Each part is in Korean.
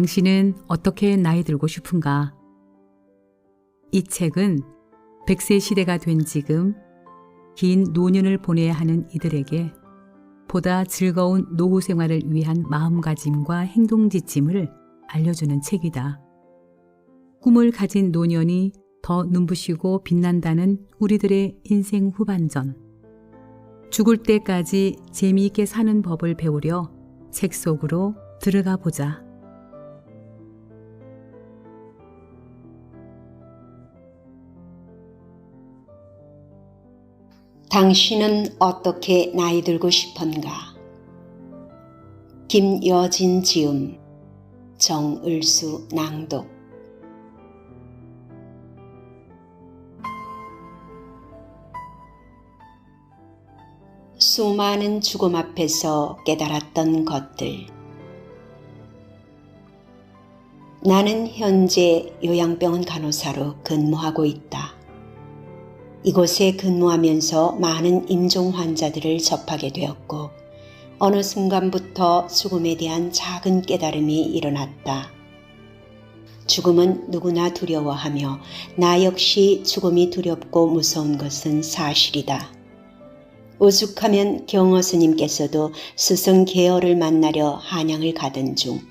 당신은 어떻게 나이 들고 싶은가? 이 책은 100세 시대가 된 지금 긴 노년을 보내야 하는 이들에게 보다 즐거운 노후 생활을 위한 마음가짐과 행동지침을 알려주는 책이다. 꿈을 가진 노년이 더 눈부시고 빛난다는 우리들의 인생 후반전. 죽을 때까지 재미있게 사는 법을 배우려 책 속으로 들어가 보자. 당신은 어떻게 나이 들고 싶은가? 김여진 지음, 정을수 낭독. 수많은 죽음 앞에서 깨달았던 것들. 나는 현재 요양병원 간호사로 근무하고 있다. 이곳에 근무하면서 많은 임종 환자들을 접하게 되었고 어느 순간부터 죽음에 대한 작은 깨달음이 일어났다. 죽음은 누구나 두려워하며 나 역시 죽음이 두렵고 무서운 것은 사실이다. 오죽하면 경허 스님께서도 스승 계어를 만나려 한양을 가던 중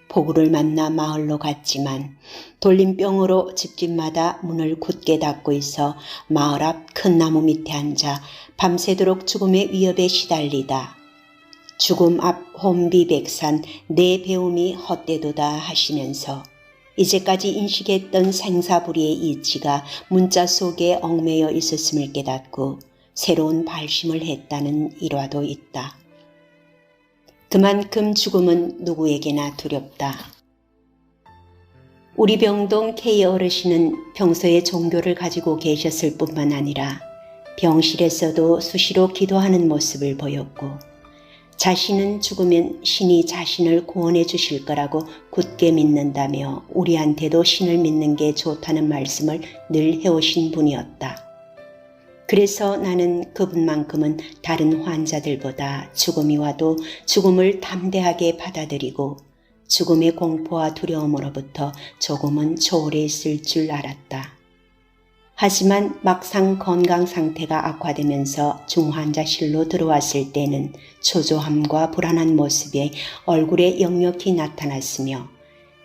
폭우를 만나 마을로 갔지만 돌림병으로 집집마다 문을 굳게 닫고 있어 마을 앞 큰 나무 밑에 앉아 밤새도록 죽음의 위협에 시달리다. 죽음 앞 혼비백산 내 배움이 헛되도다 하시면서 이제까지 인식했던 생사불의의 이치가 문자 속에 얽매여 있었음을 깨닫고 새로운 발심을 했다는 일화도 있다. 그만큼 죽음은 누구에게나 두렵다. 우리 병동 K 어르신은 평소에 종교를 가지고 계셨을 뿐만 아니라 병실에서도 수시로 기도하는 모습을 보였고 자신은 죽으면 신이 자신을 구원해 주실 거라고 굳게 믿는다며 우리한테도 신을 믿는 게 좋다는 말씀을 늘 해오신 분이었다. 그래서 나는 그분만큼은 다른 환자들보다 죽음이 와도 죽음을 담대하게 받아들이고 죽음의 공포와 두려움으로부터 조금은 초월했을 줄 알았다. 하지만 막상 건강 상태가 악화되면서 중환자실로 들어왔을 때는 초조함과 불안한 모습이 얼굴에 역력히 나타났으며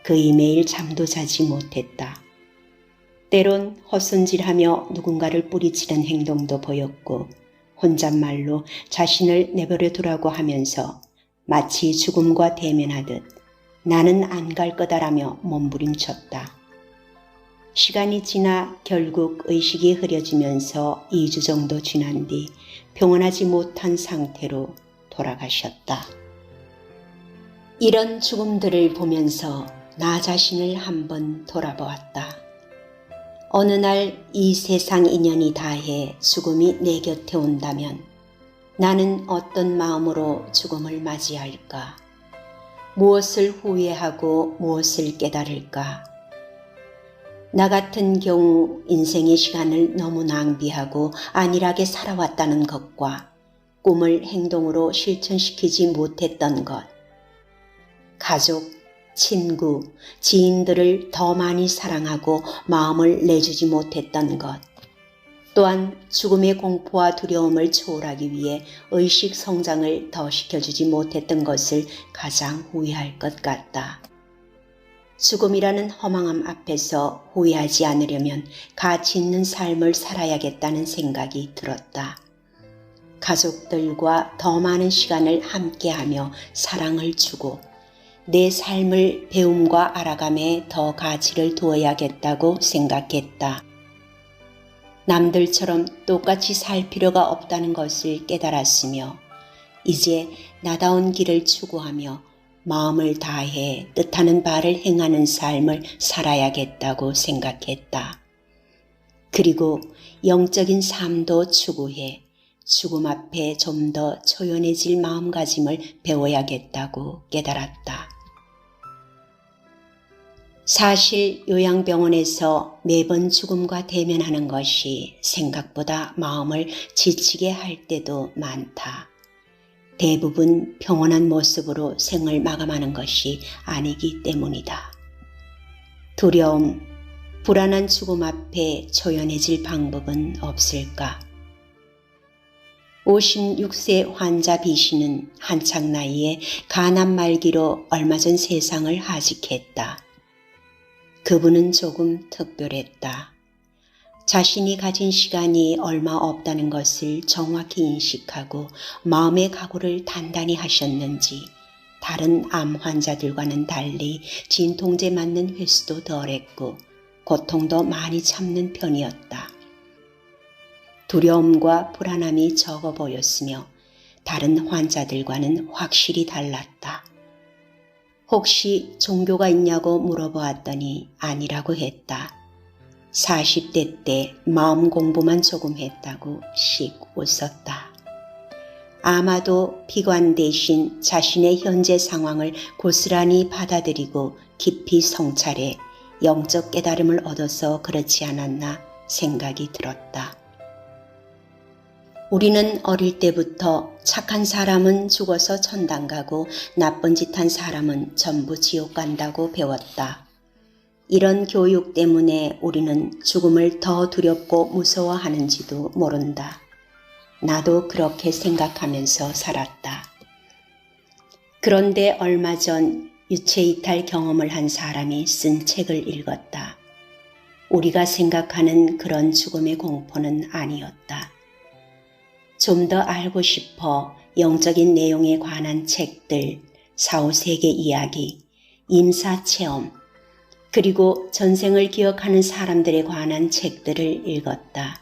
그이 매일 잠도 자지 못했다. 때론 헛손질하며 누군가를 뿌리치는 행동도 보였고 혼잣말로 자신을 내버려 두라고 하면서 마치 죽음과 대면하듯 나는 안 갈 거다라며 몸부림쳤다. 시간이 지나 결국 의식이 흐려지면서 2주 정도 지난 뒤 평온하지 못한 상태로 돌아가셨다. 이런 죽음들을 보면서 나 자신을 한번 돌아보았다. 어느 날 이 세상 인연이 다해 죽음이 내 곁에 온다면 나는 어떤 마음으로 죽음을 맞이할까? 무엇을 후회하고 무엇을 깨달을까? 나 같은 경우 인생의 시간을 너무 낭비하고 안일하게 살아왔다는 것과 꿈을 행동으로 실천시키지 못했던 것, 가족, 친구, 지인들을 더 많이 사랑하고 마음을 내주지 못했던 것, 또한 죽음의 공포와 두려움을 초월하기 위해 의식 성장을 더 시켜주지 못했던 것을 가장 후회할 것 같다. 죽음이라는 허망함 앞에서 후회하지 않으려면 가치 있는 삶을 살아야겠다는 생각이 들었다. 가족들과 더 많은 시간을 함께하며 사랑을 주고 내 삶을 배움과 알아감에 더 가치를 두어야겠다고 생각했다. 남들처럼 똑같이 살 필요가 없다는 것을 깨달았으며 이제 나다운 길을 추구하며 마음을 다해 뜻하는 바를 행하는 삶을 살아야겠다고 생각했다. 그리고 영적인 삶도 추구해 죽음 앞에 좀 더 초연해질 마음가짐을 배워야겠다고 깨달았다. 사실 요양병원에서 매번 죽음과 대면하는 것이 생각보다 마음을 지치게 할 때도 많다. 대부분 평온한 모습으로 생을 마감하는 것이 아니기 때문이다. 두려움, 불안한 죽음 앞에 초연해질 방법은 없을까? 56세 환자 B씨는 한창 나이에 간암 말기로 얼마 전 세상을 하직했다. 그분은 조금 특별했다. 자신이 가진 시간이 얼마 없다는 것을 정확히 인식하고 마음의 각오를 단단히 하셨는지 다른 암 환자들과는 달리 진통제 맞는 횟수도 덜했고 고통도 많이 참는 편이었다. 두려움과 불안함이 적어 보였으며 다른 환자들과는 확실히 달랐다. 혹시 종교가 있냐고 물어보았더니 아니라고 했다. 40대 때 마음 공부만 조금 했다고 씩 웃었다. 아마도 비관 대신 자신의 현재 상황을 고스란히 받아들이고 깊이 성찰해 영적 깨달음을 얻어서 그렇지 않았나 생각이 들었다. 우리는 어릴 때부터 착한 사람은 죽어서 천당 가고 나쁜 짓 한 사람은 전부 지옥 간다고 배웠다. 이런 교육 때문에 우리는 죽음을 더 두렵고 무서워하는지도 모른다. 나도 그렇게 생각하면서 살았다. 그런데 얼마 전 유체이탈 경험을 한 사람이 쓴 책을 읽었다. 우리가 생각하는 그런 죽음의 공포는 아니었다. 좀 더 알고 싶어 영적인 내용에 관한 책들, 사후세계 이야기, 임사체험, 그리고 전생을 기억하는 사람들에 관한 책들을 읽었다.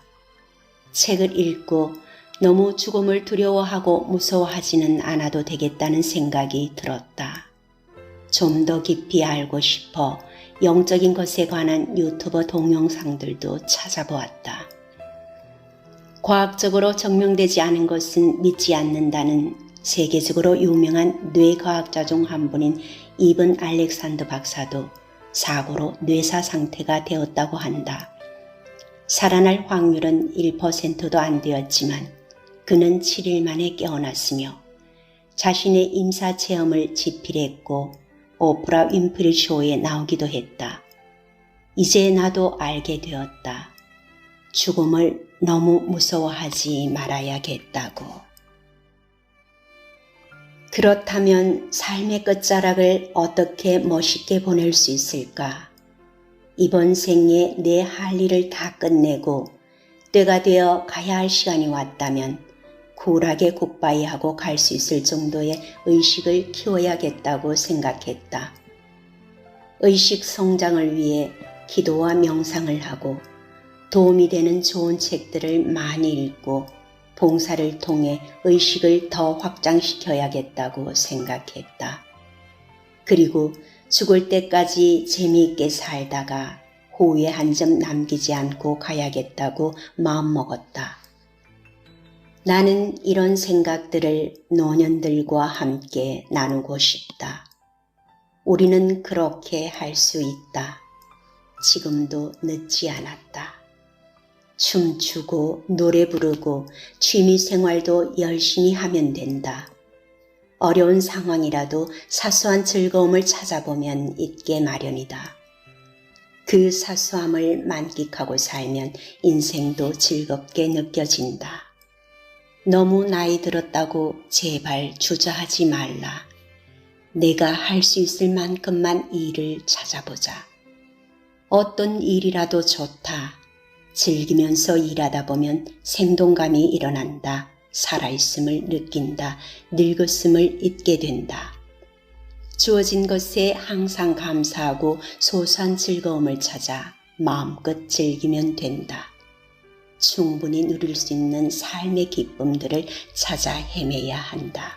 책을 읽고 너무 죽음을 두려워하고 무서워하지는 않아도 되겠다는 생각이 들었다. 좀 더 깊이 알고 싶어 영적인 것에 관한 유튜버 동영상들도 찾아보았다. 과학적으로 증명되지 않은 것은 믿지 않는다는 세계적으로 유명한 뇌과학자 중 한 분인 이븐 알렉산더 박사도 사고로 뇌사 상태가 되었다고 한다. 살아날 확률은 1%도 안 되었지만 그는 7일 만에 깨어났으며 자신의 임사 체험을 집필했고 오프라 윈프리 쇼에 나오기도 했다. 이제 나도 알게 되었다. 죽음을 너무 무서워하지 말아야겠다고. 그렇다면 삶의 끝자락을 어떻게 멋있게 보낼 수 있을까? 이번 생에 내 할 일을 다 끝내고 때가 되어 가야 할 시간이 왔다면 쿨하게 굿바이하고 갈 수 있을 정도의 의식을 키워야겠다고 생각했다. 의식 성장을 위해 기도와 명상을 하고 도움이 되는 좋은 책들을 많이 읽고 봉사를 통해 의식을 더 확장시켜야겠다고 생각했다. 그리고 죽을 때까지 재미있게 살다가 후회 한 점 남기지 않고 가야겠다고 마음먹었다. 나는 이런 생각들을 노년들과 함께 나누고 싶다. 우리는 그렇게 할 수 있다. 지금도 늦지 않았다. 춤추고 노래 부르고 취미생활도 열심히 하면 된다. 어려운 상황이라도 사소한 즐거움을 찾아보면 있게 마련이다. 그 사소함을 만끽하고 살면 인생도 즐겁게 느껴진다. 너무 나이 들었다고 제발 주저하지 말라. 내가 할 수 있을 만큼만 일을 찾아보자. 어떤 일이라도 좋다. 즐기면서 일하다 보면 생동감이 일어난다. 살아있음을 느낀다. 늙었음을 잊게 된다. 주어진 것에 항상 감사하고 소소한 즐거움을 찾아 마음껏 즐기면 된다. 충분히 누릴 수 있는 삶의 기쁨들을 찾아 헤매야 한다.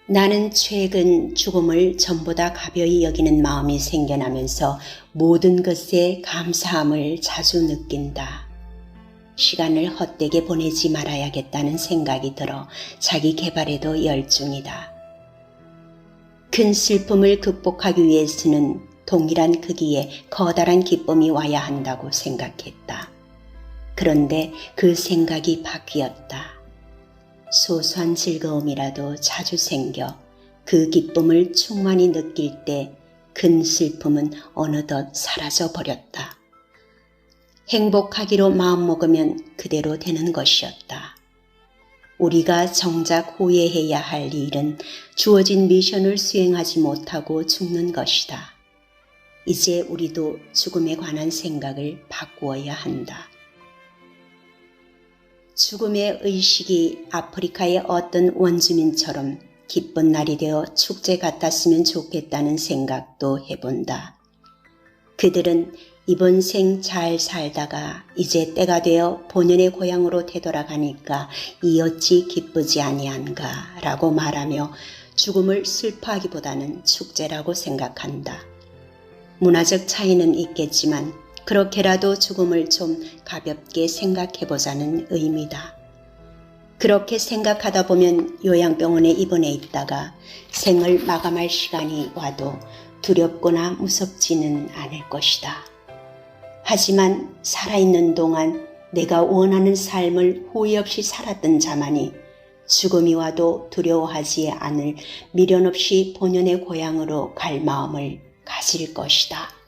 나는 최근 죽음을 전보다 가벼이 여기는 마음이 생겨나면서 모든 것에 감사함을 자주 느낀다. 시간을 헛되게 보내지 말아야겠다는 생각이 들어 자기 개발에도 열중이다. 큰 슬픔을 극복하기 위해서는 동일한 크기의 커다란 기쁨이 와야 한다고 생각했다. 그런데 그 생각이 바뀌었다. 소소한 즐거움이라도 자주 생겨 그 기쁨을 충만히 느낄 때 큰 슬픔은 어느덧 사라져 버렸다. 행복하기로 마음먹으면 그대로 되는 것이었다. 우리가 정작 후회해야 할 일은 주어진 미션을 수행하지 못하고 죽는 것이다. 이제 우리도 죽음에 관한 생각을 바꾸어야 한다. 죽음의 의식이 아프리카의 어떤 원주민처럼 기쁜 날이 되어 축제 같았으면 좋겠다는 생각도 해본다. 그들은 이번 생 잘 살다가 이제 때가 되어 본연의 고향으로 되돌아가니까 이 어찌 기쁘지 아니한가 라고 말하며 죽음을 슬퍼하기보다는 축제라고 생각한다. 문화적 차이는 있겠지만 그렇게라도 죽음을 좀 가볍게 생각해보자는 의미다. 그렇게 생각하다 보면 요양병원에 입원해 있다가 생을 마감할 시간이 와도 두렵거나 무섭지는 않을 것이다. 하지만 살아있는 동안 내가 원하는 삶을 후회 없이 살았던 자만이 죽음이 와도 두려워하지 않을 미련 없이 본연의 고향으로 갈 마음을 가질 것이다.